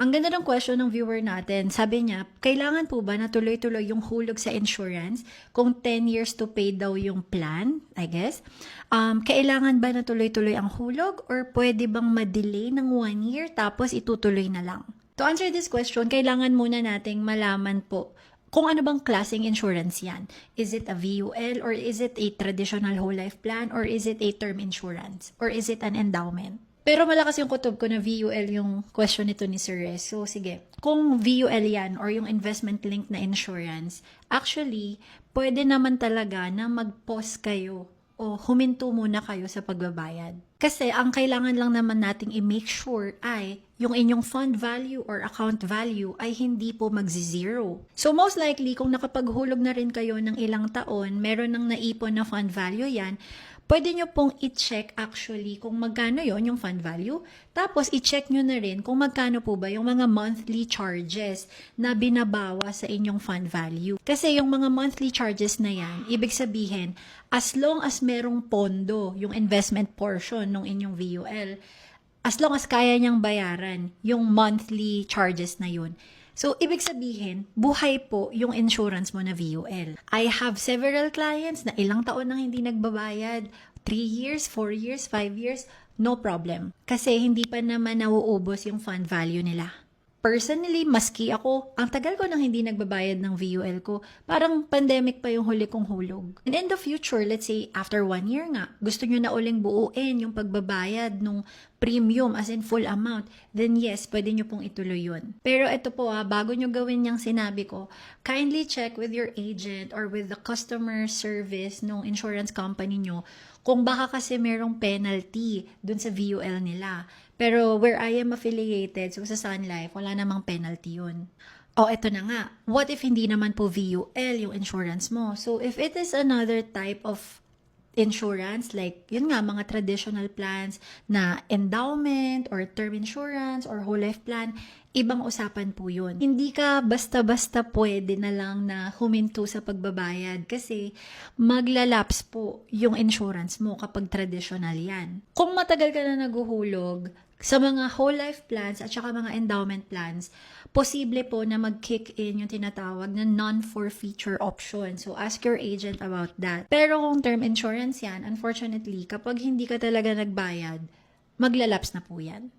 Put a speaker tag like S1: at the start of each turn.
S1: Ang ganda ng question ng viewer natin. Sabi niya, kailangan po ba na tuloy-tuloy yung hulog sa insurance kung 10 years to pay daw yung plan, I guess? Kailangan ba na tuloy-tuloy ang hulog or pwede bang ma-delay ng 1 year tapos itutuloy na lang? To answer this question, kailangan muna nating malaman po kung ano bang klaseng insurance yan. Is it a VUL or is it a traditional whole life plan or is it a term insurance or is it an endowment? Pero malakas yung kutob ko na VUL yung question nito ni Sir Rez. So, sige. Kung VUL yan or yung investment linked na insurance, actually, pwede naman talaga na mag-pause kayo o huminto muna kayo sa pagbabayad. Kasi ang kailangan lang naman nating i-make sure ay yung inyong fund value or account value ay hindi po magzi-zero. So most likely, kung nakapaghulog na rin kayo ng ilang taon, meron nang naipon na fund value yan, pwede nyo pong i-check actually kung magkano yon yung fund value. Tapos, i-check nyo na rin kung magkano po ba yung mga monthly charges na binabawa sa inyong fund value. Kasi yung mga monthly charges na yan, ibig sabihin, as long as merong pondo, yung investment portion ng inyong VUL, as long as kaya niyang bayaran yung monthly charges na yun. So, ibig sabihin, buhay po yung insurance mo na VUL. I have several clients na ilang taon nang hindi nagbabayad, 3 years, 4 years, 5 years, no problem. Kasi hindi pa naman nauubos yung fund value nila. Personally, maski ako, ang tagal ko nang hindi nagbabayad ng VUL ko, parang pandemic pa yung huli kong hulog. And in the future, let's say after 1 year nga, gusto nyo na uling buuin yung pagbabayad ng premium as in full amount, then yes, pwede nyo pong ituloy yun. Pero ito po bago nyo gawin yung sinabi ko, kindly check with your agent or with the customer service ng insurance company nyo kung baka kasi merong penalty dun sa VUL nila. Pero where I am affiliated, so sa Sun Life, wala namang penalty yun. O, eto na nga. What if hindi naman po VUL yung insurance mo? So, if it is another type of insurance, like, yun nga, mga traditional plans na endowment or term insurance or whole life plan, ibang usapan po yun. Hindi ka basta-basta pwede na lang na huminto sa pagbabayad kasi maglalaps po yung insurance mo kapag traditional yan. Kung matagal ka na naguhulog, sa mga whole life plans at saka mga endowment plans, posible po na mag-kick in yung tinatawag na non-forfeiture option. So, ask your agent about that. Pero kung term insurance yan, unfortunately, kapag hindi ka talaga nagbayad, maglalaps na po yan.